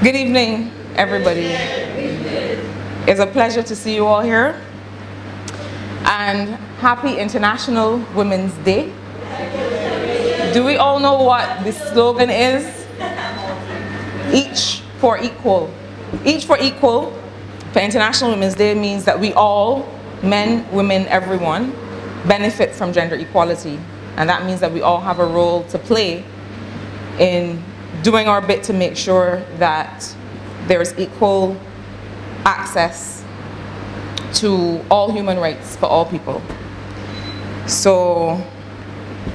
Good evening, everybody. It's a pleasure to see you all here. And happy International Women's Day. Do we all know what the slogan is? Each for equal. Each for equal for International Women's Day means that we all, men, women, everyone, benefit from gender equality. And that means that we all have a role to play in doing our bit to make sure that there is equal access to all human rights for all people. So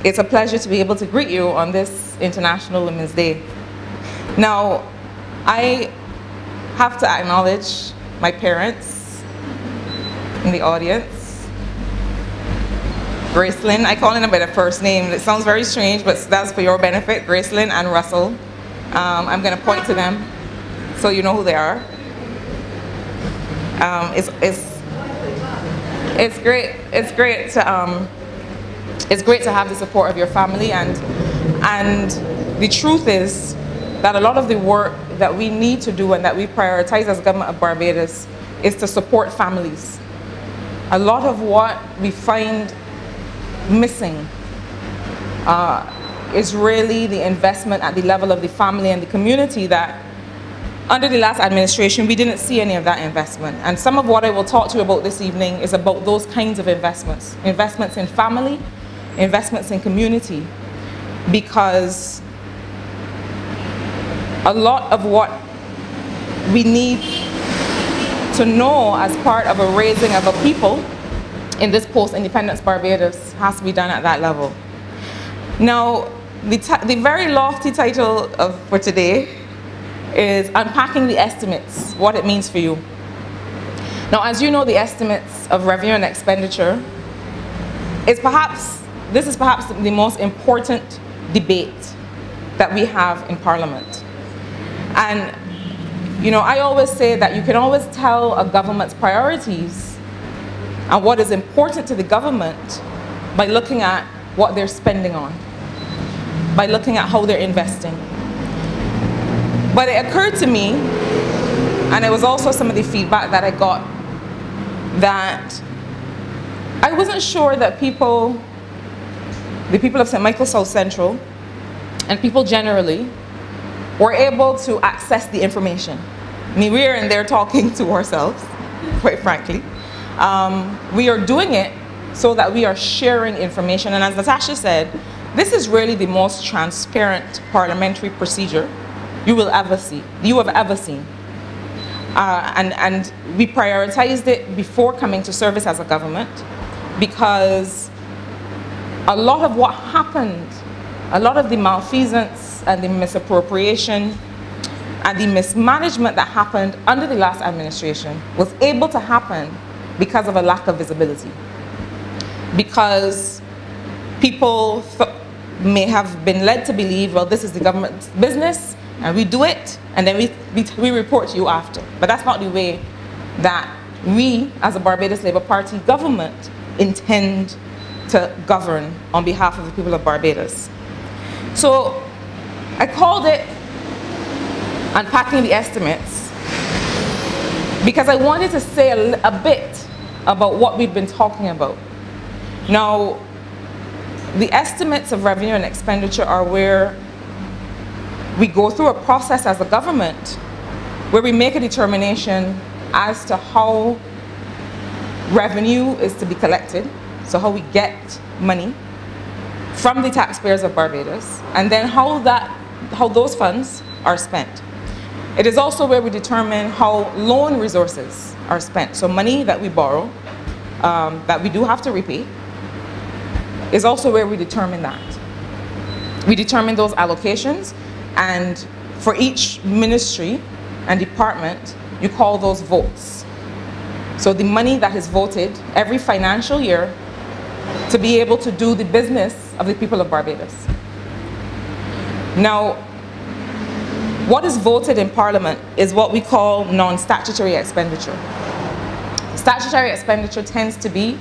it's a pleasure to be able to greet you on this International Women's Day. Now, I have to acknowledge my parents in the audience. Gracelyn, I call them by the first name. It sounds very strange, but that's for your benefit. Gracelyn and Russell. I'm going to point to them so you know who they are. It's great. It's great to have the support of your family, and the truth is that a lot of the work that we need to do and that we prioritize as government of Barbados is to support families. A lot of what we find missing is really the investment at the level of the family and the community that under the last administration we didn't see any of that investment. And some of what I will talk to you about this evening is about those kinds of investments. Investments in family, investments in community, because a lot of what we need to know as part of a raising of a people in this post-independence Barbados has to be done at that level. Now, the very lofty title for today is Unpacking the Estimates, what it means for you. Now, as you know, the estimates of revenue and expenditure is this is perhaps the most important debate that we have in Parliament. And, you know, I always say that you can always tell a government's priorities and what is important to the government by looking at what they're spending on, by looking at how they're investing. But it occurred to me, and it was also some of the feedback that I got, that I wasn't sure that the people of St. Michael South Central and people generally were able to access the information. I mean, we're in there talking to ourselves, quite frankly. We are doing it so that we are sharing information. And as Natasha said, this is really the most transparent parliamentary procedure you have ever seen. And we prioritized it before coming to service as a government, because a lot of what happened, a lot of the malfeasance and the misappropriation and the mismanagement that happened under the last administration was able to happen because of a lack of visibility. Because people may have been led to believe, well, this is the government's business, and we do it, and then we report to you after. But that's not the way that we, as a Barbados Labour Party government, intend to govern on behalf of the people of Barbados. So I called it Unpacking the Estimates because I wanted to say a bit about what we've been talking about. Now, the estimates of revenue and expenditure are where we go through a process as a government where we make a determination as to how revenue is to be collected, so how we get money from the taxpayers of Barbados, and then how those funds are spent. It is also where we determine how loan resources are spent. So money that we borrow, that we do have to repay, is also where we determine that. We determine those allocations, and for each ministry and department, you call those votes. So the money that is voted every financial year to be able to do the business of the people of Barbados. Now, what is voted in Parliament is what we call non-statutory expenditure. Statutory expenditure tends to be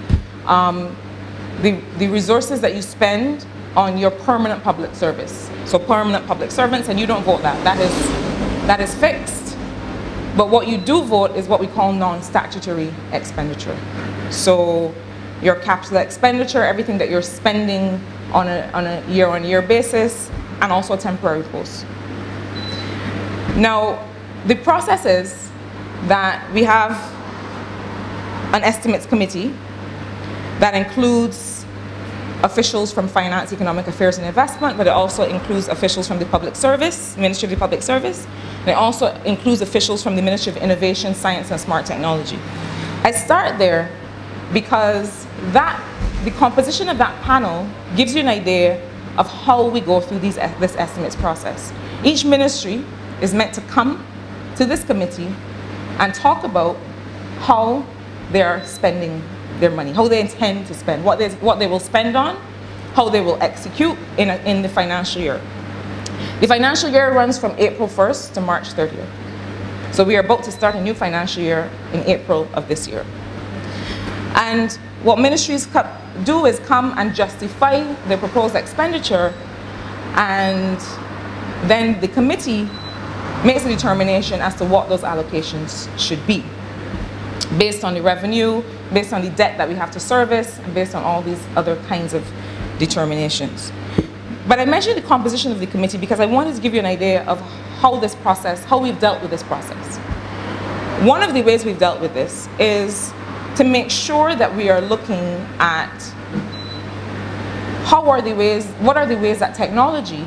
the resources that you spend on your permanent public service. So permanent public servants, and you don't vote that. That is that is fixed, but what you do vote is what we call non-statutory expenditure. So your capital expenditure, everything that you're spending on a year-on-year basis, and also temporary posts. Now, the process is that we have an estimates committee that includes officials from Finance, Economic Affairs and Investment, but it also includes officials from the Public Service, Ministry of the Public Service, and it also includes officials from the Ministry of Innovation, Science and Smart Technology. I start there because the composition of that panel gives you an idea of how we go through this estimates process. Each ministry is meant to come to this committee and talk about how they're spending their money, how they intend to spend, what they will spend on, how they will execute in the financial year. The financial year runs from April 1st to March 30th. So we are about to start a new financial year in April of this year. And what ministries do is come and justify their proposed expenditure, and then the committee makes a determination as to what those allocations should be, based on the revenue, based on the debt that we have to service, and based on all these other kinds of determinations. But I mentioned the composition of the committee because I wanted to give you an idea of how we've dealt with this process. One of the ways we've dealt with this is to make sure that we are looking at what are the ways that technology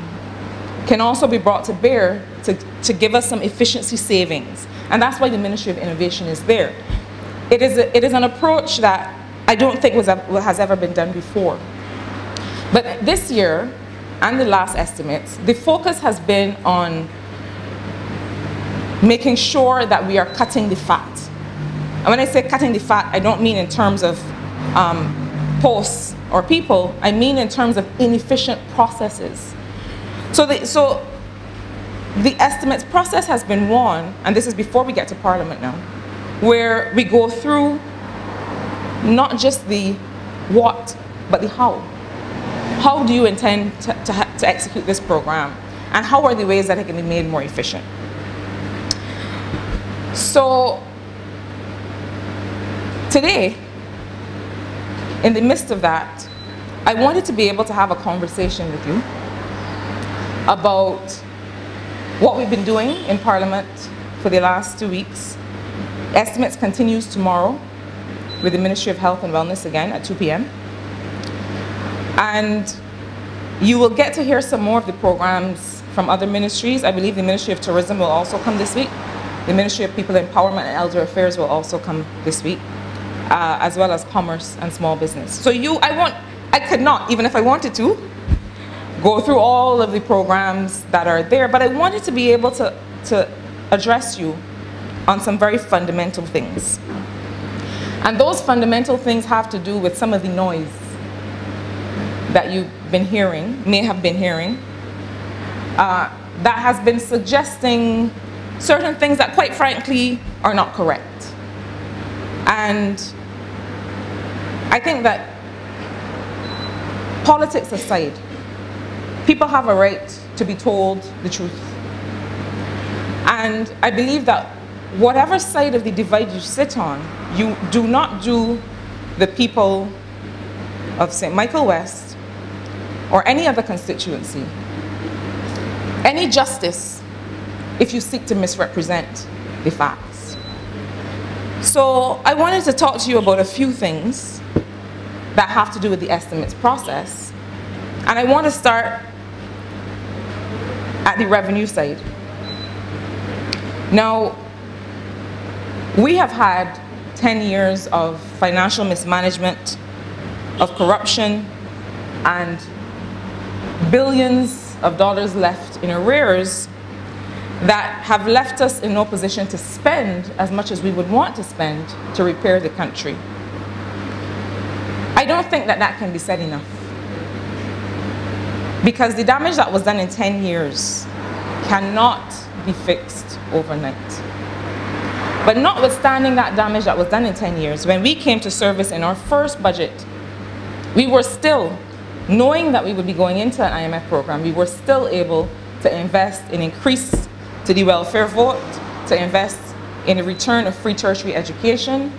can also be brought to bear to give us some efficiency savings. And that's why the Ministry of Innovation is there. It is an approach that I don't think has ever been done before. But this year, and the last estimates, the focus has been on making sure that we are cutting the fat. And when I say cutting the fat, I don't mean in terms of posts or people, I mean in terms of inefficient processes. So the estimates process has been one, and this is before we get to Parliament now, where we go through not just the what, but the how. How do you intend to execute this program? And how are the ways that it can be made more efficient? So today, in the midst of that, I wanted to be able to have a conversation with you about what we've been doing in Parliament for the last 2 weeks. Estimates continues tomorrow with the Ministry of Health and Wellness again at 2 p.m. And you will get to hear some more of the programs from other ministries. I believe the Ministry of Tourism will also come this week. The Ministry of People Empowerment and Elder Affairs will also come this week, as well as Commerce and Small Business. So I could not, even if I wanted to, go through all of the programs that are there, but I wanted to be able to address you on some very fundamental things. And those fundamental things have to do with some of the noise that you've been hearing, may have been hearing, that has been suggesting certain things that quite frankly are not correct. And I think that politics aside, people have a right to be told the truth. And I believe that whatever side of the divide you sit on, you do not do the people of St. Michael West or any other constituency any justice if you seek to misrepresent the facts. So I wanted to talk to you about a few things that have to do with the estimates process. And I want to start at the revenue side. Now, we have had 10 years of financial mismanagement, of corruption, and billions of dollars left in arrears that have left us in no position to spend as much as we would want to spend to repair the country. I don't think that that can be said enough, because the damage that was done in 10 years cannot be fixed overnight. But notwithstanding that damage that was done in 10 years, when we came to service in our first budget, we were still, knowing that we would be going into an IMF program, we were still able to invest in increased to the welfare vote, to invest in the return of free tertiary education,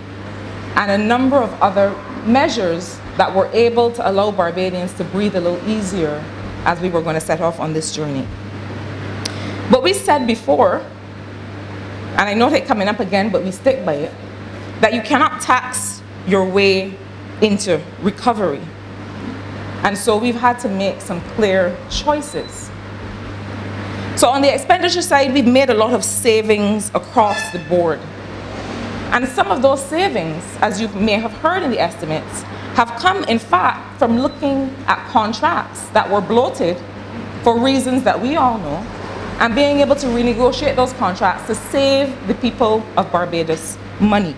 and a number of other measures that were able to allow Barbadians to breathe a little easier as we were going to set off on this journey. But we said before, and I note it coming up again, but we stick by it, that you cannot tax your way into recovery. And so we've had to make some clear choices. So on the expenditure side, we've made a lot of savings across the board. And some of those savings, as you may have heard in the estimates, have come, in fact, from looking at contracts that were bloated for reasons that we all know, and being able to renegotiate those contracts to save the people of Barbados money,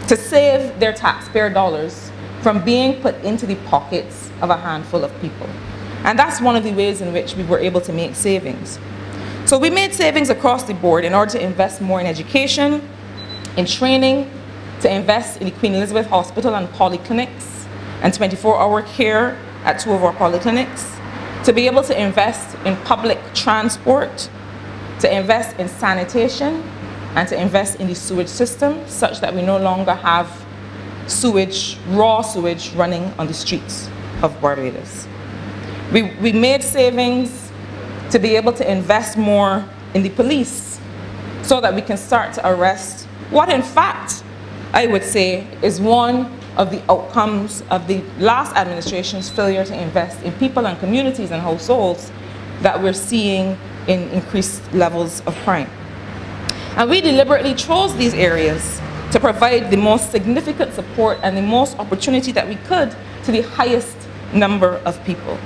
to save their taxpayer dollars from being put into the pockets of a handful of people. And that's one of the ways in which we were able to make savings. So we made savings across the board in order to invest more in education, in training, to invest in the Queen Elizabeth Hospital and polyclinics, and 24-hour care at 2 of our polyclinics, to be able to invest in public transport, to invest in sanitation, and to invest in the sewage system such that we no longer have sewage, raw sewage, running on the streets of Barbados. We made savings to be able to invest more in the police so that we can start to arrest what, in fact, I would say is one of the outcomes of the last administration's failure to invest in people and communities and households that we're seeing in increased levels of crime. And we deliberately chose these areas to provide the most significant support and the most opportunity that we could to the highest number of people.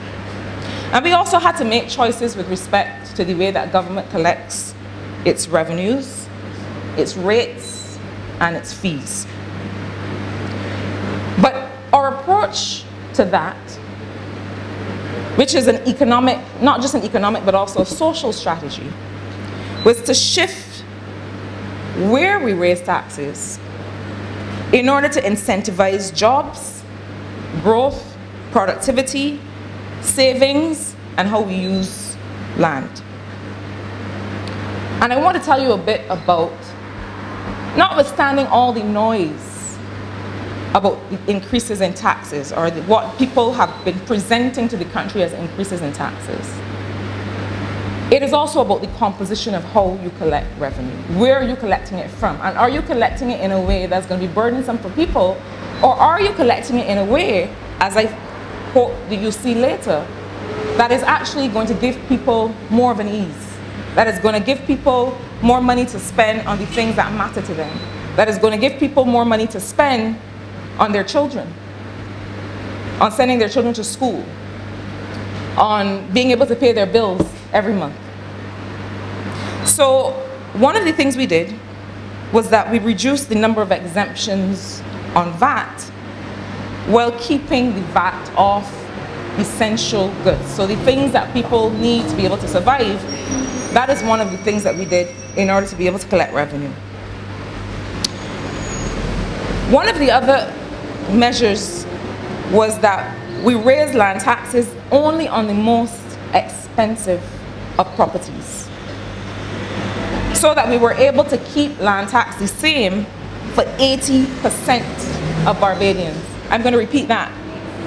And we also had to make choices with respect to the way that government collects its revenues, its rates, and its fees. But our approach to that, which is an economic, not just an economic, but also a social strategy, was to shift where we raise taxes in order to incentivize jobs, growth, productivity, savings, and how we use land. And I want to tell you a bit about, notwithstanding all the noise about the increases in taxes, or what people have been presenting to the country as increases in taxes, it is also about the composition of how you collect revenue. Where are you collecting it from? And are you collecting it in a way that's going to be burdensome for people, or are you collecting it in a way, as I hope that you see later, that is actually going to give people more of an ease, that is going to give people more money to spend on the things that matter to them, that is going to give people more money to spend on their children, on sending their children to school, on being able to pay their bills every month. So one of the things we did was that we reduced the number of exemptions on VAT while keeping the VAT off essential goods. So the things that people need to be able to survive, that is one of the things that we did in order to be able to collect revenue. One of the other measures was that we raised land taxes only on the most expensive of properties, so that we were able to keep land tax the same for 80% of Barbadians. I'm going to repeat that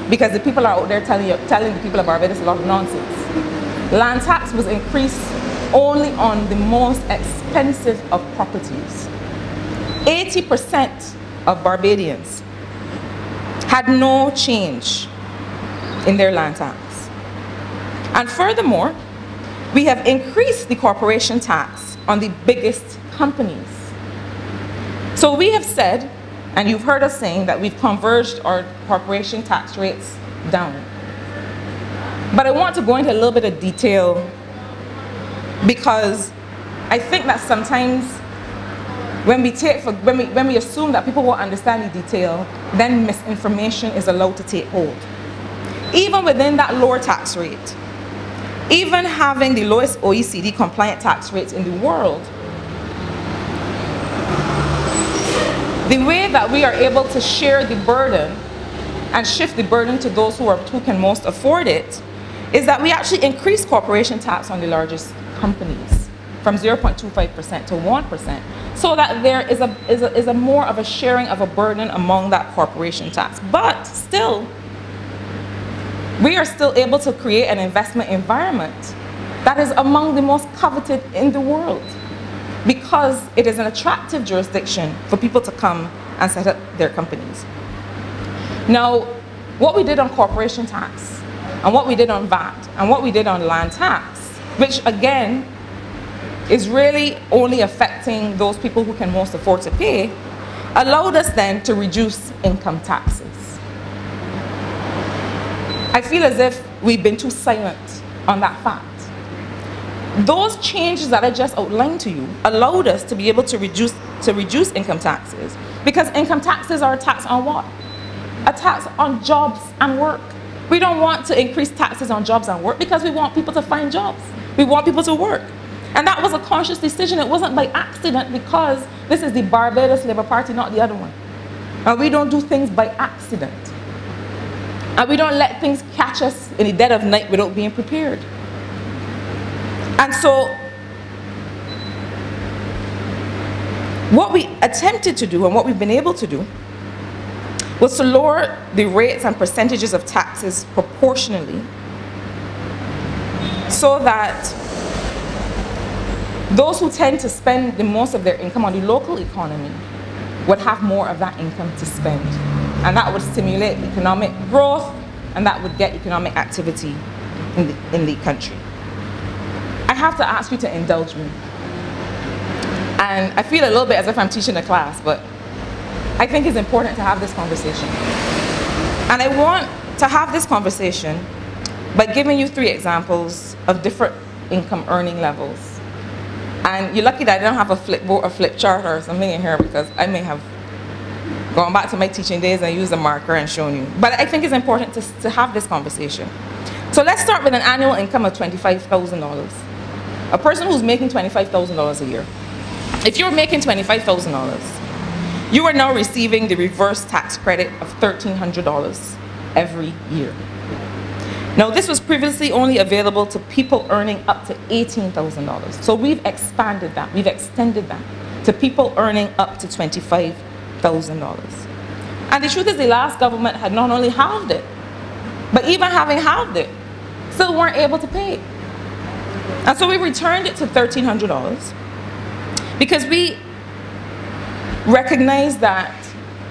because the people are out there telling the people of Barbados a lot of nonsense. Land tax was increased only on the most expensive of properties. 80% of Barbadians had no change in their land tax. And furthermore, we have increased the corporation tax on the biggest companies. So we have said, and you've heard us saying, that we've converged our corporation tax rates down. But I want to go into a little bit of detail because I think that sometimes when we assume that people will understand the detail, then misinformation is allowed to take hold. Even within that lower tax rate, even having the lowest OECD compliant tax rates in the world, the way that we are able to share the burden and shift the burden to those who can most afford it is that we actually increase corporation tax on the largest companies from 0.25% to 1%, so that there is a more of a sharing of a burden among that corporation tax. But still, we are still able to create an investment environment that is among the most coveted in the world, because it is an attractive jurisdiction for people to come and set up their companies. Now, what we did on corporation tax, and what we did on VAT, and what we did on land tax, which again is really only affecting those people who can most afford to pay, allowed us then to reduce income taxes. I feel as if we've been too silent on that fact. Those changes that I just outlined to you allowed us to be able to reduce income taxes, because income taxes are a tax on what? A tax on jobs and work. We don't want to increase taxes on jobs and work because we want people to find jobs. We want people to work. And that was a conscious decision. It wasn't by accident, because this is the Barbados Labour Party, not the other one. And we don't do things by accident. And we don't let things catch us in the dead of night without being prepared. And so, what we attempted to do and what we've been able to do was to lower the rates and percentages of taxes proportionally, so that those who tend to spend the most of their income on the local economy would have more of that income to spend. And that would stimulate economic growth, and that would get economic activity in the country. I have to ask you to indulge me. And I feel a little bit as if I'm teaching a class, but I think it's important to have this conversation. And I want to have this conversation by giving you 3 examples of different income earning levels. And you're lucky that I don't have a flipboard or flip chart or something in here, because I may have gone back to my teaching days and used a marker and shown you. But I think it's important to have this conversation. So let's start with an annual income of $25,000. A person who's making $25,000 a year. If you're making $25,000, you are now receiving the reverse tax credit of $1,300 every year. Now, this was previously only available to people earning up to $18,000. So we've expanded that, we've extended that to people earning up to $25,000. And the truth is, the last government had not only halved it, but even having halved it, still weren't able to pay. And so we returned it to $1,300, because we recognize that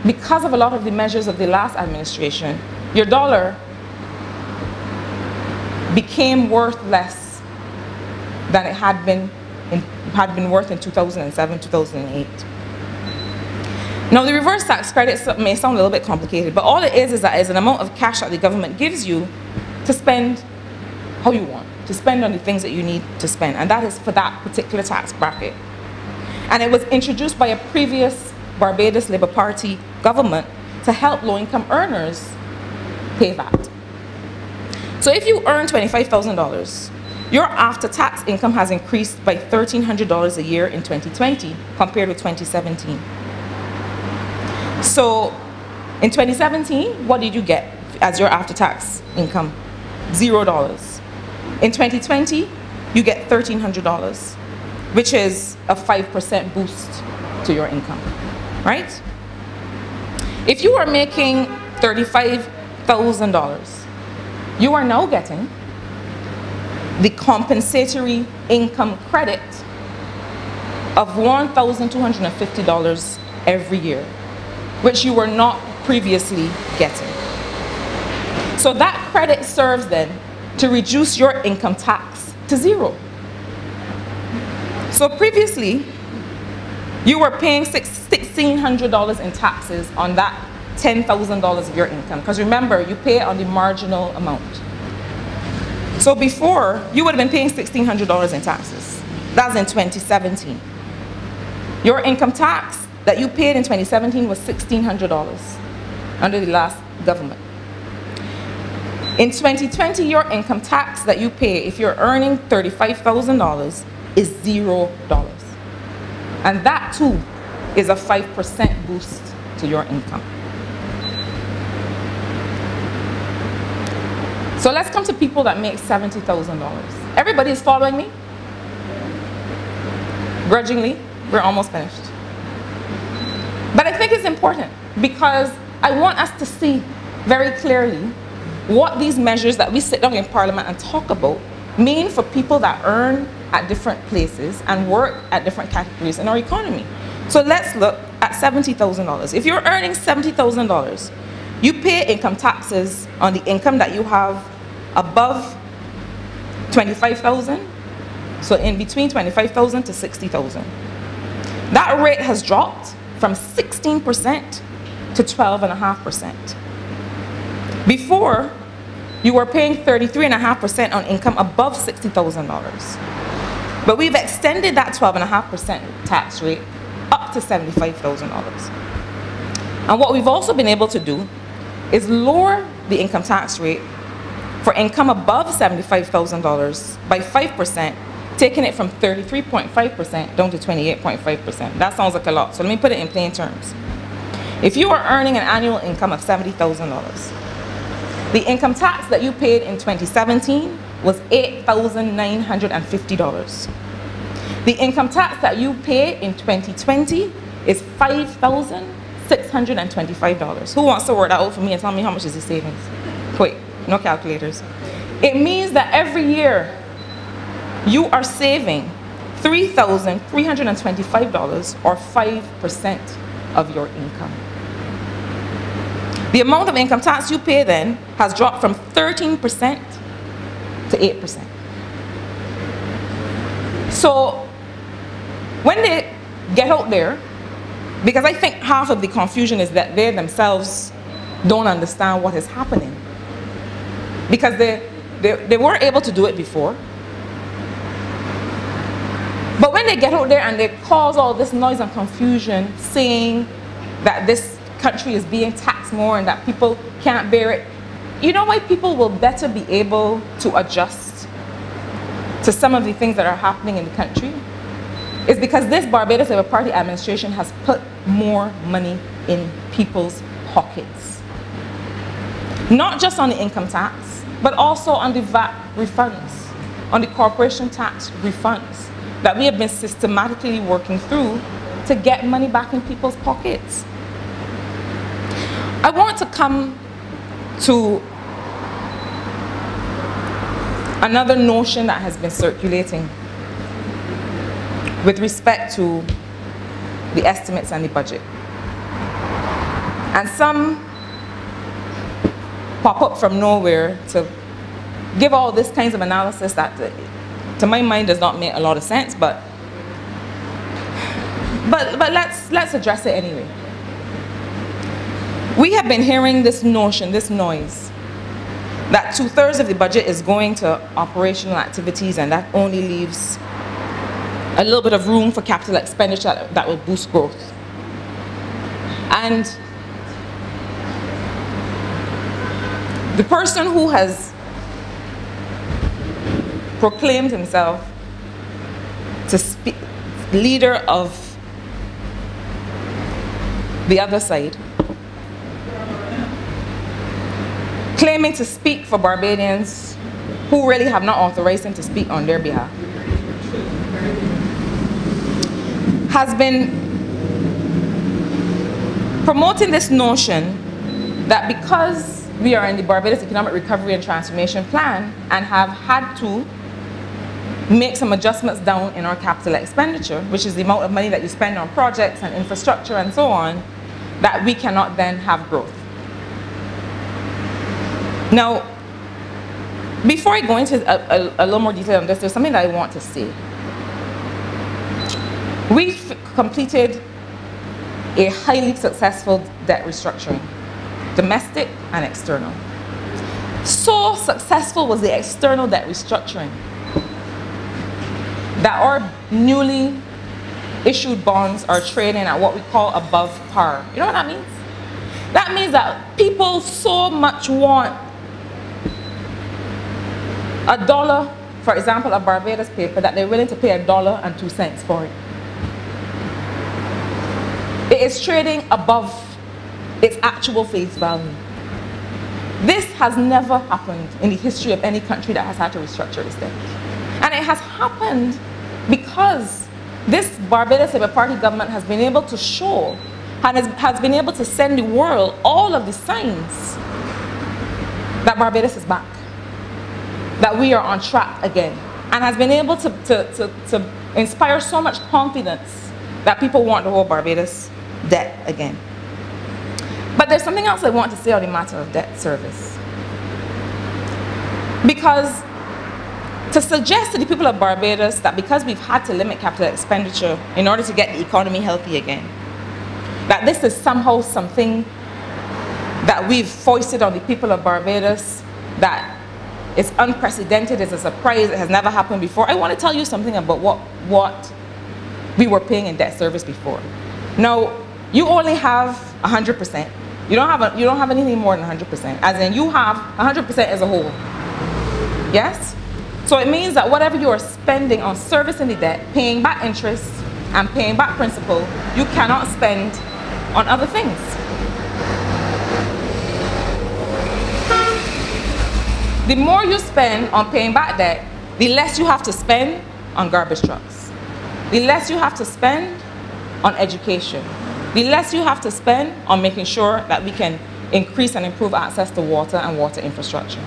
because of a lot of the measures of the last administration, your dollar became worth less than it had been worth in 2007, 2008. Now, the reverse tax credit may sound a little bit complicated, but all it is that it's an amount of cash that the government gives you to spend how you want, to spend on the things that you need to spend, and that is for that particular tax bracket. And it was introduced by a previous Barbados Labour Party government to help low-income earners pay VAT. So if you earn $25,000, your after-tax income has increased by $1,300 a year in 2020 compared with 2017. So in 2017, what did you get as your after-tax income? $0. In 2020, you get $1,300, which is a 5% boost to your income, right? If you are making $35,000, you are now getting the compensatory income credit of $1,250 every year, which you were not previously getting. So that credit serves then to reduce your income tax to 0. So previously, you were paying $1,600 in taxes on that $10,000 of your income, because remember, you pay on the marginal amount. So before, you would have been paying $1,600 in taxes. That was in 2017. Your income tax that you paid in 2017 was $1,600 under the last government. In 2020, your income tax that you pay if you're earning $35,000 is $0. And that too is a 5% boost to your income. So let's come to people that make $70,000. Everybody is following me? grudgingly, we're almost finished. But I think it's important because I want us to see very clearly what these measures that we sit down in Parliament and talk about mean for people that earn at different places and work at different categories in our economy. So let's look at $70,000. If you're earning $70,000, you pay income taxes on the income that you have above $25,000, so in between $25,000 to $60,000. That rate has dropped from 16% to 12.5%. Before, you were paying 33.5% on income above $60,000. But we've extended that 12.5% tax rate up to $75,000. And what we've also been able to do is lower the income tax rate for income above $75,000 by 5%, taking it from 33.5% down to 28.5%. That sounds like a lot, so let me put it in plain terms. If you are earning an annual income of $70,000, the income tax that you paid in 2017 was $8,950. The income tax that you pay in 2020 is $5,625. Who wants to work that out for me and tell me how much is the savings? Quick, no calculators. It means that every year you are saving $3,325 or 5% of your income. The amount of income tax you pay then has dropped from 13% to 8%. So when they get out there, because I think half of the confusion is that they themselves don't understand what is happening. Because they weren't able to do it before. But when they get out there and they cause all this noise and confusion saying that this country is being taxed more and that people can't bear it, you know why people will better be able to adjust to some of the things that are happening in the country? Is because this Barbados Labour Party administration has put more money in people's pockets. Not just on the income tax, but also on the VAT refunds, on the corporation tax refunds that we have been systematically working through to get money back in people's pockets. I want to come to another notion that has been circulating with respect to the estimates and the budget. And some pop up from nowhere to give all this kinds of analysis that, to my mind, does not make a lot of sense, but let's address it anyway. We have been hearing this notion, this noise, that 2/3 of the budget is going to operational activities and that only leaves a little bit of room for capital expenditure that will boost growth. And the person who has proclaimed himself to speak, leader of the other side, claiming to speak for Barbadians who really have not authorized him to speak on their behalf, has been promoting this notion that because we are in the Barbados Economic Recovery and Transformation Plan and have had to make some adjustments down in our capital expenditure, which is the amount of money that you spend on projects and infrastructure and so on, that we cannot then have growth. Now, before I go into a little more detail on this, there's something that I want to say. We've completed a highly successful debt restructuring, domestic and external. So successful was the external debt restructuring that our newly issued bonds are trading at what we call above par. You know what that means? That means that people so much want $1, for example, a Barbados paper, that they're willing to pay $1.02 for it. It is trading above its actual face value. This has never happened in the history of any country that has had to restructure its debt. And it has happened because this Barbados Labour Party government has been able to show, has been able to send the world all of the signs that Barbados is back, that we are on track again, and has been able to inspire so much confidence that people want to hold Barbados debt again. But there's something else I want to say on the matter of debt service. Because to suggest to the people of Barbados that because we've had to limit capital expenditure in order to get the economy healthy again, that this is somehow something that we've foisted on the people of Barbados, that it's unprecedented, it's a surprise, it has never happened before. I want to tell you something about what we were paying in debt service before. Now, you only have 100%. You don't have anything more than 100%. As in, you have 100% as a whole. Yes? So it means that whatever you are spending on servicing the debt, paying back interest and paying back principal, you cannot spend on other things. The more you spend on paying back debt, the less you have to spend on garbage trucks. The less you have to spend on education. The less you have to spend on making sure that we can increase and improve access to water and water infrastructure.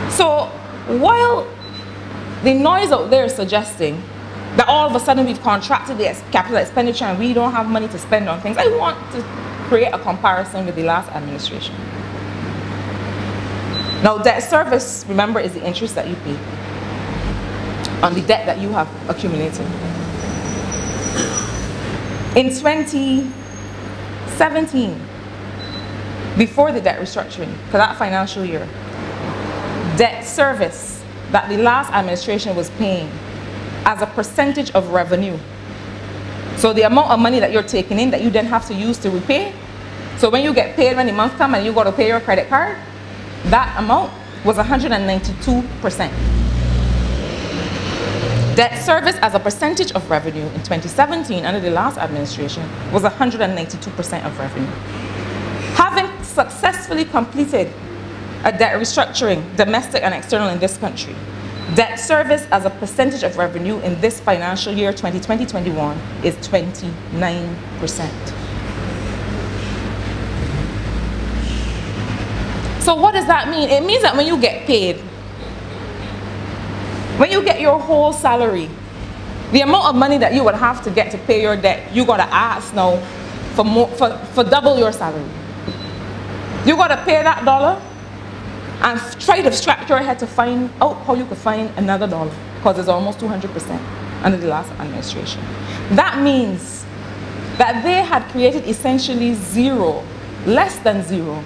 So while the noise out there is suggesting that all of a sudden we've contracted the capital expenditure and we don't have money to spend on things, I want to create a comparison with the last administration. Now, debt service, remember, is the interest that you pay on the debt that you have accumulated. In 2017, before the debt restructuring, for that financial year, debt service that the last administration was paying as a percentage of revenue. So the amount of money that you're taking in that you then have to use to repay. So when you get paid, when the month comes and you got to pay your credit card, that amount was 192%. Debt service as a percentage of revenue in 2017 under the last administration was 192% of revenue. Having successfully completed a debt restructuring, domestic and external, in this country, debt service as a percentage of revenue in this financial year 2020-21 is 29%. So what does that mean? It means that when you get paid, when you get your whole salary, the amount of money that you would have to get to pay your debt, you got to ask now for double your salary. You got to pay that dollar and try to scratch your head to find out how you could find another dollar, because it's almost 200% under the last administration. That means that they had created essentially zero, less than zero,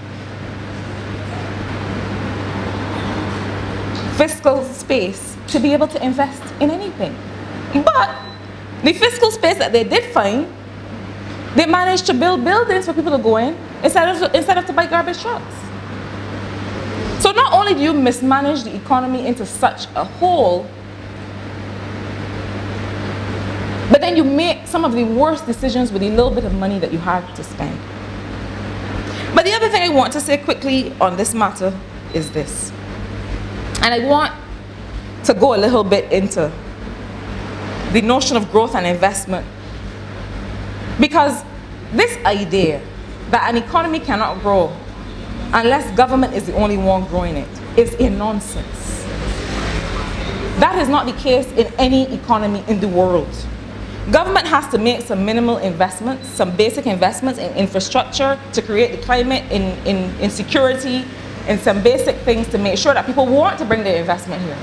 fiscal space to be able to invest in anything. But the fiscal space that they did find, they managed to build buildings for people to go in instead of to buy garbage trucks. So not only do you mismanage the economy into such a whole, but then you make some of the worst decisions with the little bit of money that you had to spend. But the other thing I want to say quickly on this matter is this. And I want to go a little bit into the notion of growth and investment. Because this idea that an economy cannot grow unless government is the only one growing it is a nonsense. That is not the case in any economy in the world. Government has to make some minimal investments, some basic investments in infrastructure to create the climate, in security, and some basic things to make sure that people want to bring their investment here.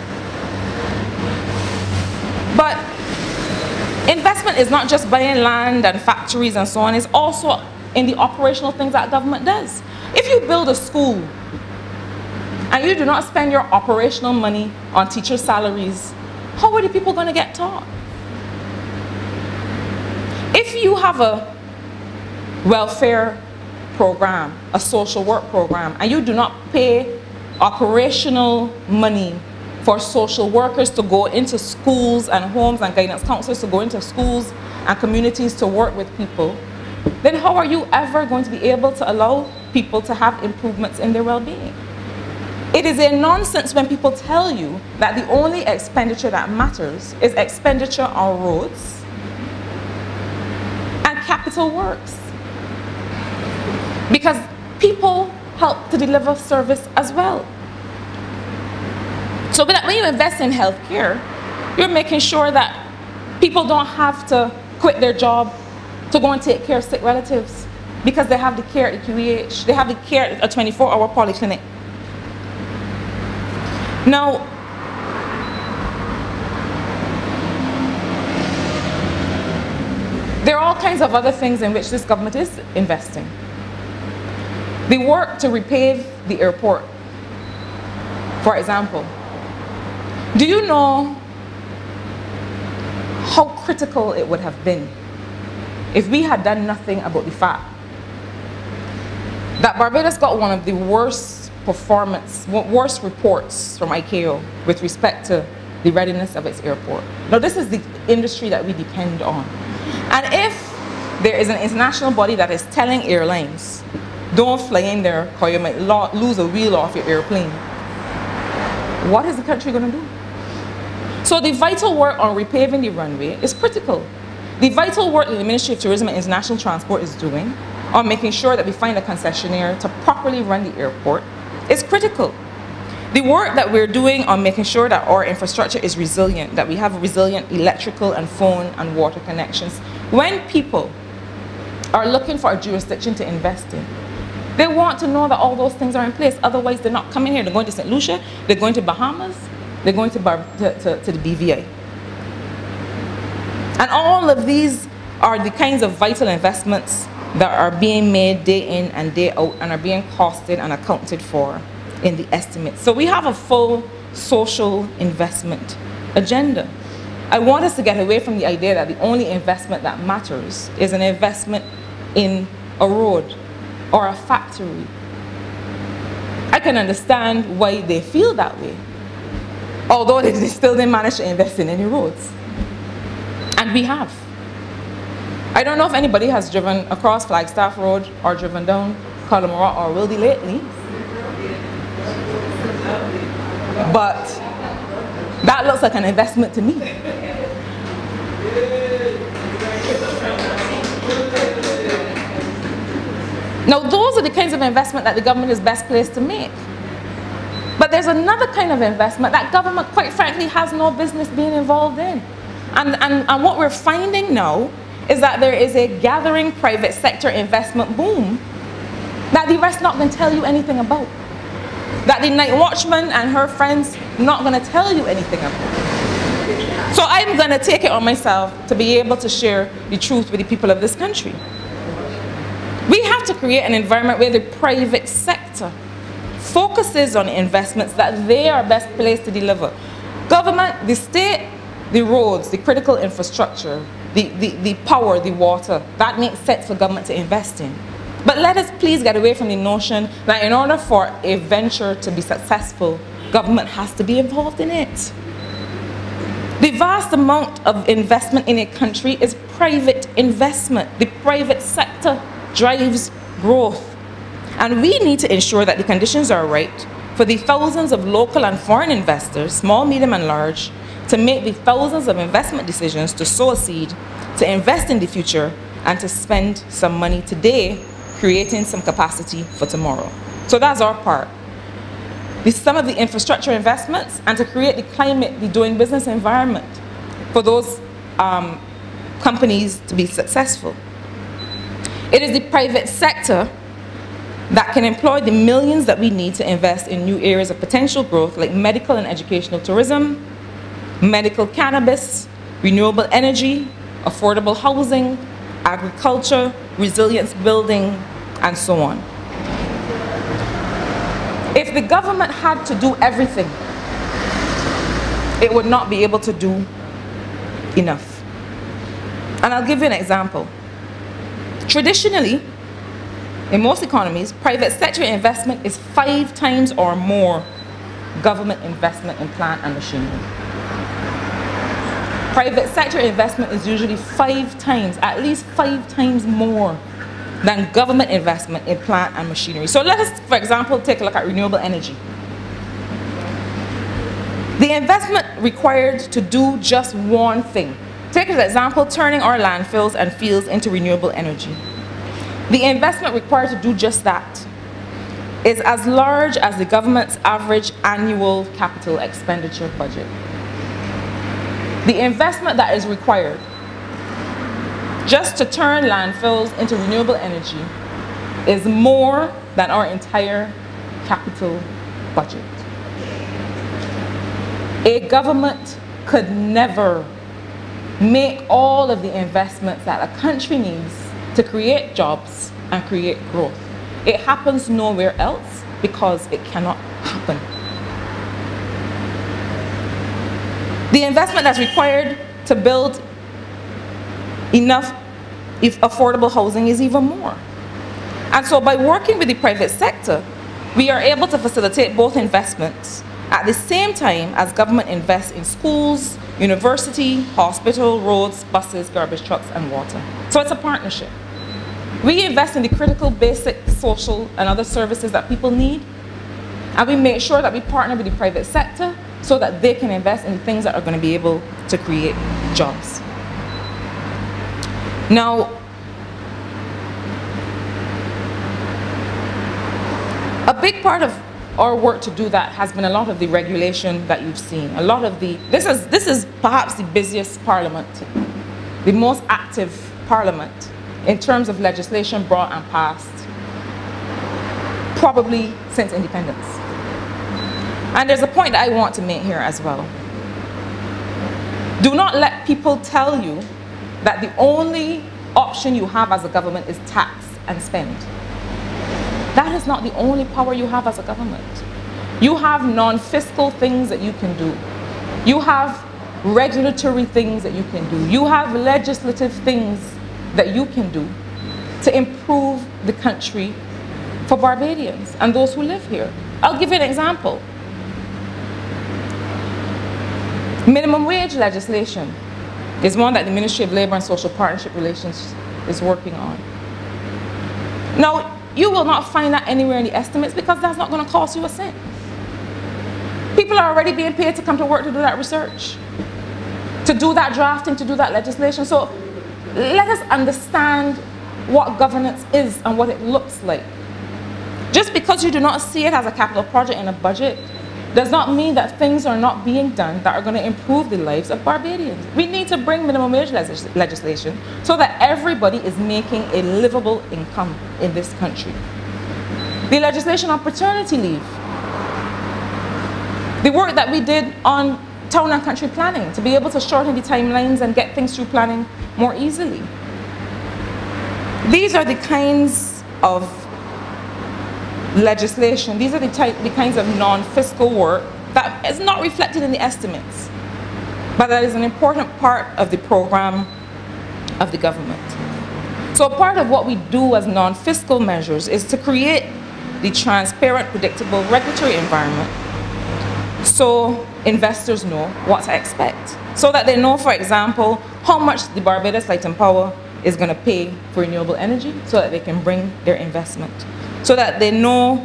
But investment is not just buying land and factories and so on, it's also in the operational things that government does. If you build a school and you do not spend your operational money on teacher salaries, how are the people going to get taught? If you have a welfare program, a social work program, and you do not pay operational money for social workers to go into schools and homes, and guidance counselors to go into schools and communities to work with people, then how are you ever going to be able to allow people to have improvements in their well-being? It is a nonsense when people tell you that the only expenditure that matters is expenditure on roads and capital works. Because people help to deliver service as well. So when you invest in healthcare, you're making sure that people don't have to quit their job to go and take care of sick relatives because they have the care at the QEH, they have the care at a 24-hour polyclinic. Now, there are all kinds of other things in which this government is investing. The work to repave the airport, for example. Do you know how critical it would have been if we had done nothing about the fact that Barbados got one of the worst reports from ICAO with respect to the readiness of its airport? Now, this is the industry that we depend on. And if there is an international body that is telling airlines, don't fly in there because you might lose a wheel off your airplane, what is the country going to do? So the vital work on repaving the runway is critical. The vital work that the Ministry of Tourism and International Transport is doing on making sure that we find a concessionaire to properly run the airport is critical. The work that we're doing on making sure that our infrastructure is resilient, that we have resilient electrical and phone and water connections. When people are looking for a jurisdiction to invest in, they want to know that all those things are in place. Otherwise, they're not coming here. They're going to St. Lucia, they're going to Bahamas, they're going to the BVI. And all of these are the kinds of vital investments that are being made day in and day out and are being costed and accounted for in the estimates. So we have a full social investment agenda. I want us to get away from the idea that the only investment that matters is an investment in a road or a factory. I can understand why they feel that way, although they still didn't manage to invest in any roads. And we have. I don't know if anybody has driven across Flagstaff Road or driven down Collamora or Wildy lately, but that looks like an investment to me. Now, those are the kinds of investment that the government is best placed to make. But there's another kind of investment that government, quite frankly, has no business being involved in. And what we're finding now is that there is a gathering private sector investment boom that the rest not going to tell you anything about. That the night watchman and her friends not going to tell you anything about. So I'm going to take it on myself to be able to share the truth with the people of this country. We have to create an environment where the private sector focuses on investments that they are best placed to deliver. Government, the state, the roads, the critical infrastructure, the power, the water, that makes sense for government to invest in. But let us please get away from the notion that in order for a venture to be successful, government has to be involved in it. The vast amount of investment in a country is private investment. The private sector drives growth. And we need to ensure that the conditions are right for the thousands of local and foreign investors, small, medium, and large, to make the thousands of investment decisions to sow a seed, to invest in the future, and to spend some money today, creating some capacity for tomorrow. So that's our part. Some of the infrastructure investments, and to create the climate, the doing business environment for those companies to be successful. It is the private sector that can employ the millions that we need to invest in new areas of potential growth like medical and educational tourism, medical cannabis, renewable energy, affordable housing, agriculture, resilience building, and so on. If the government had to do everything, it would not be able to do enough. And I'll give you an example. Traditionally, in most economies, private sector investment is 5 times or more government investment in plant and machinery. Private sector investment is usually 5 times, at least 5 times more than government investment in plant and machinery. So let us, for example, take a look at renewable energy. The investment required to do just one thing. Take as an example, turning our landfills and fields into renewable energy. The investment required to do just that is as large as the government's average annual capital expenditure budget. The investment that is required just to turn landfills into renewable energy is more than our entire capital budget. A government could never make all of the investments that a country needs to create jobs and create growth. It happens nowhere else because it cannot happen. The investment that's required to build enough affordable housing is even more. And so by working with the private sector, we are able to facilitate both investments at the same time as government invests in schools, university, hospital, roads, buses, garbage trucks, and water. So it's a partnership. We invest in the critical basic social and other services that people need, and we make sure that we partner with the private sector so that they can invest in things that are going to be able to create jobs. Now, a big part of our work to do that has been a lot of the regulation that you've seen. A lot of the, this is perhaps the busiest parliament, the most active parliament in terms of legislation brought and passed, probably since independence. And there's a point that I want to make here as well. Do not let people tell you that the only option you have as a government is tax and spend. That is not the only power you have as a government. You have non-fiscal things that you can do. You have regulatory things that you can do. You have legislative things that you can do to improve the country for Barbadians and those who live here. I'll give you an example. Minimum wage legislation is one that the Ministry of Labour and Social Partnership Relations is working on. Now, you will not find that anywhere in the estimates because that's not going to cost you a cent. People are already being paid to come to work to do that research, to do that drafting, to do that legislation. So let us understand what governance is and what it looks like. Just because you do not see it as a capital project in a budget does not mean that things are not being done that are going to improve the lives of Barbadians. We need to bring minimum wage legislation so that everybody is making a livable income in this country. The legislation on paternity leave. The work that we did on town and country planning to be able to shorten the timelines and get things through planning more easily. These are the kinds of legislation, these are the kinds of non-fiscal work that is not reflected in the estimates, but that is an important part of the program of the government. So part of what we do as non-fiscal measures is to create the transparent, predictable regulatory environment so investors know what to expect. So that they know, for example, how much the Barbados Light and Power is going to pay for renewable energy so that they can bring their investment. So that they know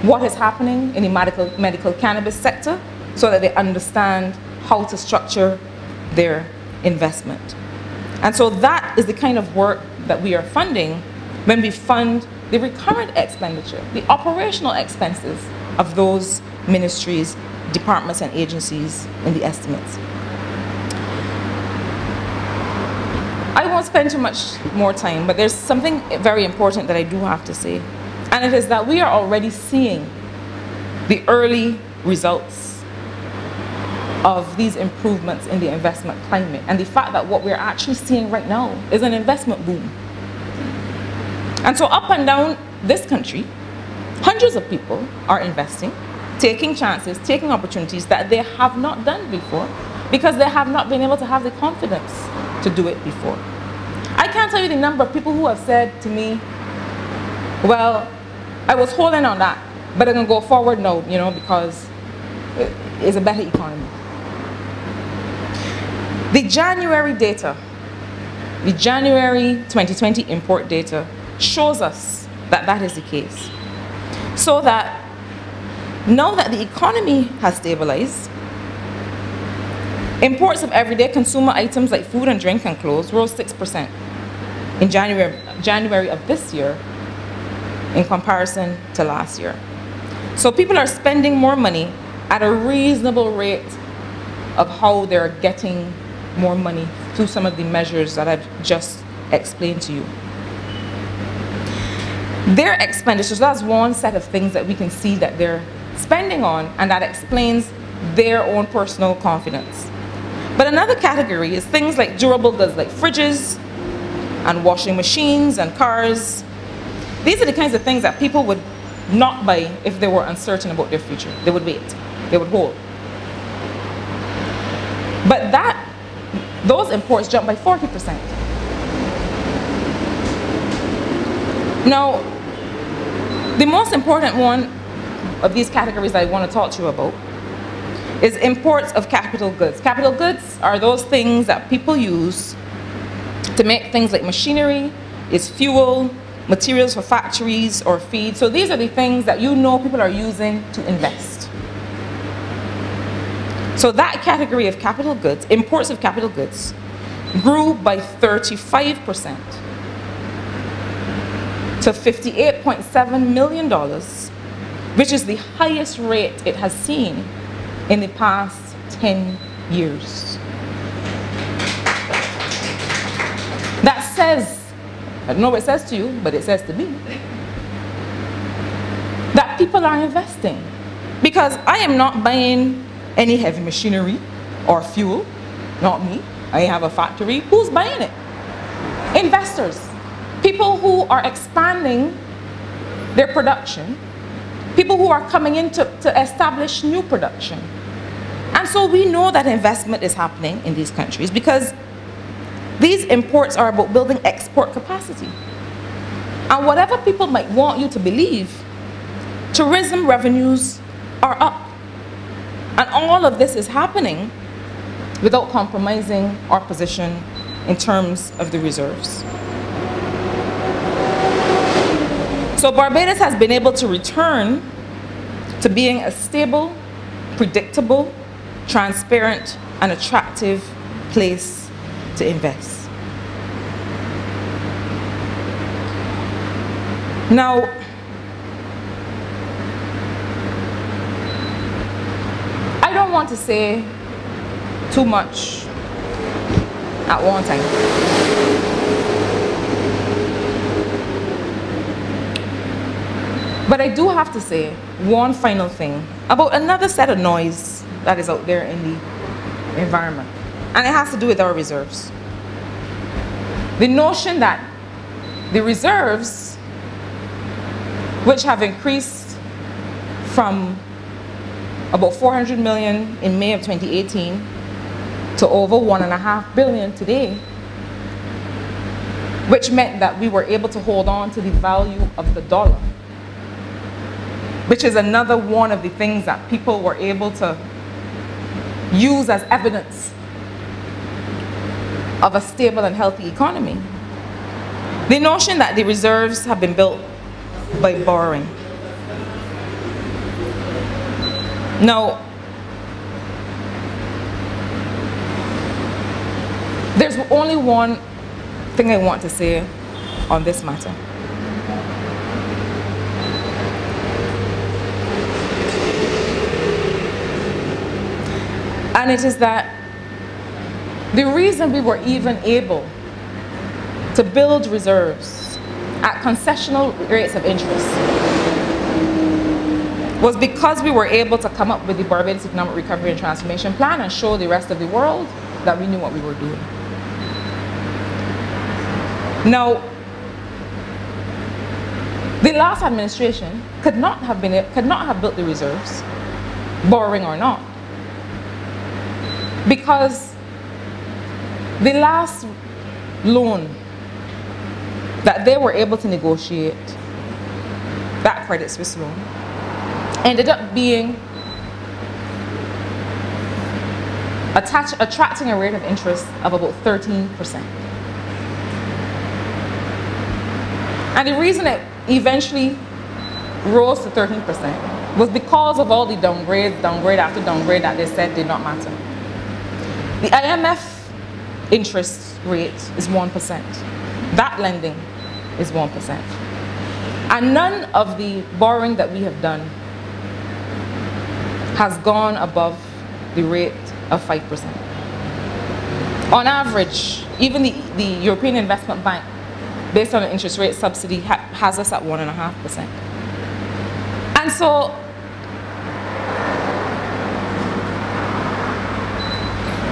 what is happening in the medical cannabis sector, so that they understand how to structure their investment. And so that is the kind of work that we are funding when we fund the recurrent expenditure, the operational expenses of those ministries, departments, and agencies in the estimates. I won't spend too much more time, but there's something very important that I do have to say. And it is that we are already seeing the early results of these improvements in the investment climate, and the fact that what we're actually seeing right now is an investment boom. And so up and down this country, hundreds of people are investing, taking chances, taking opportunities that they have not done before because they have not been able to have the confidence to do it before. I can't tell you the number of people who have said to me, well, I was holding on that, but I'm going to go forward now, you know, because it's a better economy. The January data, the January 2020 import data shows us that that is the case. So that now that the economy has stabilized, Imports of everyday consumer items like food and drink and clothes rose 6% in January of this year in comparison to last year. So people are spending more money at a reasonable rate of how they're getting more money through some of the measures that I've just explained to you. Their expenditures, that's one set of things that we can see that they're spending on, and that explains their own personal confidence. But another category is things like durable goods like fridges and washing machines and cars. These are the kinds of things that people would not buy if they were uncertain about their future. They would wait, they would hold. But those imports jumped by 40%. Now, the most important one of these categories that I want to talk to you about is imports of capital goods. Capital goods are those things that people use to make things like machinery, is fuel, materials for factories or feed. So these are the things that you know people are using to invest. So that category of capital goods, imports of capital goods, grew by 35% to $58.7 million, which is the highest rate it has seen in the past 10 years. That says, I don't know what it says to you, but it says to me, that people are investing. Because I am not buying any heavy machinery or fuel, not me. I have a factory. Who's buying it? Investors. People who are expanding their production. People who are coming in to establish new production. And so we know that investment is happening in these countries because these imports are about building export capacity. And whatever people might want you to believe, tourism revenues are up. And all of this is happening without compromising our position in terms of the reserves. So Barbados has been able to return to being a stable, predictable, transparent, and attractive place to invest. Now, I don't want to say too much at one time. But I do have to say one final thing about another set of noise that is out there in the environment. And it has to do with our reserves. The notion that the reserves, which have increased from about 400 million in May of 2018 to over 1.5 billion today, which meant that we were able to hold on to the value of the dollar, which is another one of the things that people were able to use as evidence of a stable and healthy economy. The notion that the reserves have been built by borrowing. Now, there's only one thing I want to say on this matter. And it is that the reason we were even able to build reserves at concessional rates of interest was because we were able to come up with the Barbados Economic Recovery and Transformation Plan and show the rest of the world that we knew what we were doing. Now, the last administration could not have built the reserves, borrowing or not, because the last loan that they were able to negotiate, that Credit Suisse loan, ended up being attracting a rate of interest of about 13%. And the reason it eventually rose to 13% was because of all the downgrade after downgrade that they said did not matter. The IMF interest rate is 1%. That lending is 1%. And none of the borrowing that we have done has gone above the rate of 5%. On average, even the European Investment Bank, based on an interest rate subsidy, has us at 1.5%. And so,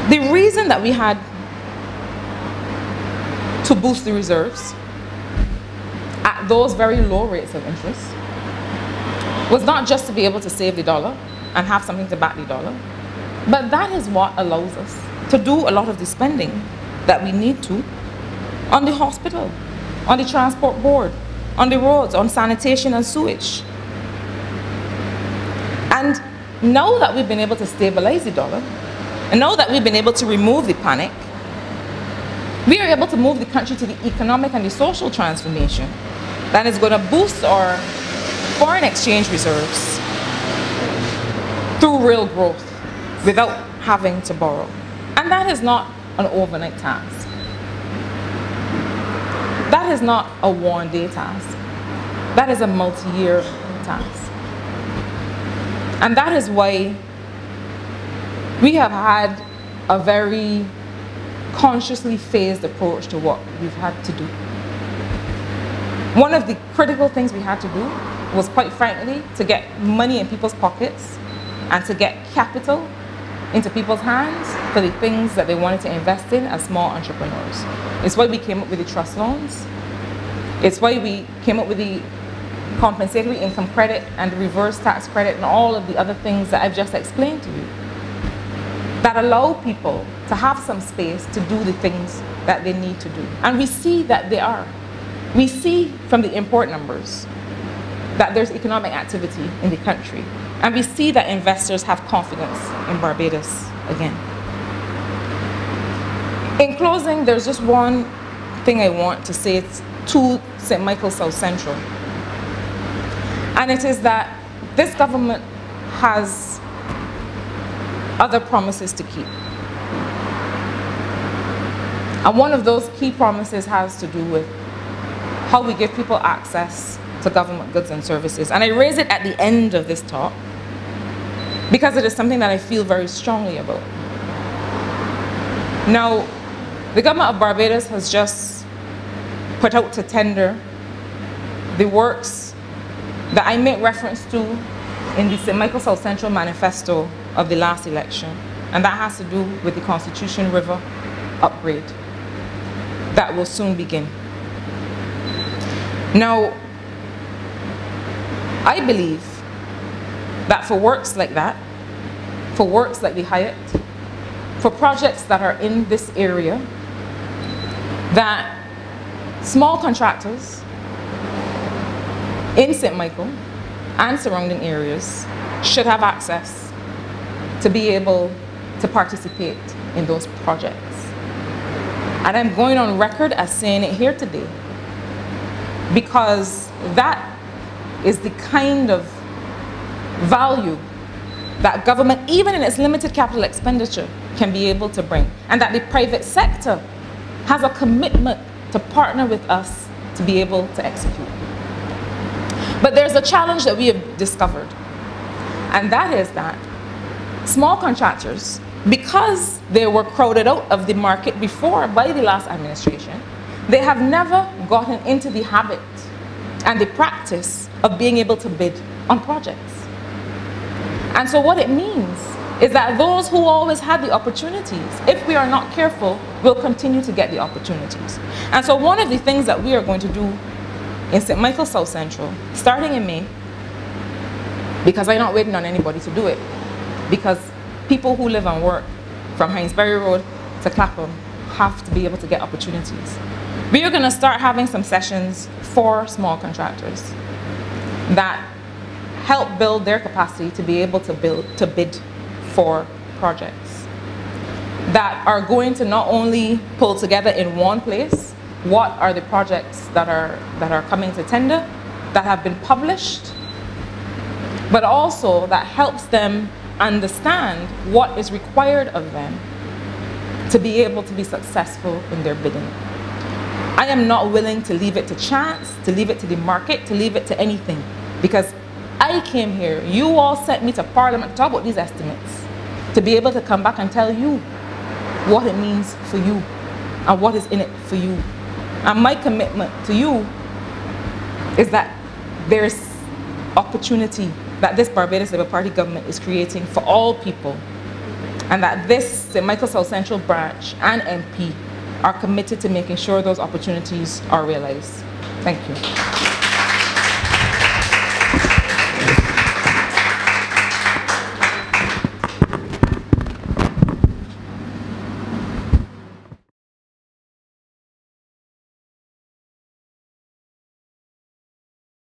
the reason that we had to boost the reserves at those very low rates of interest was not just to be able to save the dollar and have something to back the dollar, but that is what allows us to do a lot of the spending that we need to on the hospital, on the transport board, on the roads, on sanitation and sewage. And now that we've been able to stabilize the dollar, and now that we've been able to remove the panic, we are able to move the country to the economic and the social transformation that is going to boost our foreign exchange reserves through real growth without having to borrow. And that is not an overnight task. That is not a one-day task. That is a multi-year task. And that is why we have had a very consciously phased approach to what we've had to do. One of the critical things we had to do was, quite frankly, to get money in people's pockets and to get capital into people's hands for the things that they wanted to invest in as small entrepreneurs. It's why we came up with the trust loans. It's why we came up with the compensatory income credit and the reverse tax credit and all of the other things that I've just explained to you, that allow people to have some space to do the things that they need to do. And we see that they are. We see from the import numbers that there's economic activity in the country. And we see that investors have confidence in Barbados again. In closing, there's just one thing I want to say to St. Michael's South Central. And it is that this government has other promises to keep. And one of those key promises has to do with how we give people access to government goods and services. And I raise it at the end of this talk because it is something that I feel very strongly about. Now, the government of Barbados has just put out to tender the works that I make reference to in the St. Michael South Central manifesto of the last election, and that has to do with the Constitution River upgrade that will soon begin. Now, I believe that for works like that, for works like the Hyatt, for projects that are in this area, that small contractors in St. Michael and surrounding areas should have access to be able to participate in those projects. And I'm going on record as saying it here today because that is the kind of value that government, even in its limited capital expenditure, can be able to bring, and that the private sector has a commitment to partner with us to be able to execute. But there's a challenge that we have discovered, and that is that small contractors, because they were crowded out of the market before by the last administration, they have never gotten into the habit and the practice of being able to bid on projects. And so what it means is that those who always had the opportunities, if we are not careful, will continue to get the opportunities. And so one of the things that we are going to do in St. Michael South Central, starting in May, because I'm not waiting on anybody to do it, because people who live and work from Hinesbury Road to Clapham have to be able to get opportunities. We are going to start having some sessions for small contractors that help build their capacity to be able to bid for projects that are going to not only pull together in one place what are the projects that are coming to tender, that have been published, but also that helps them understand what is required of them to be able to be successful in their bidding. I am not willing to leave it to chance, to leave it to the market, to leave it to anything. Because I came here, you all sent me to Parliament to talk about these estimates, to be able to come back and tell you what it means for you and what is in it for you. And my commitment to you is that there's opportunity that this Barbados Labour Party government is creating for all people, and that this St. Michael South Central branch and MP are committed to making sure those opportunities are realized. Thank you.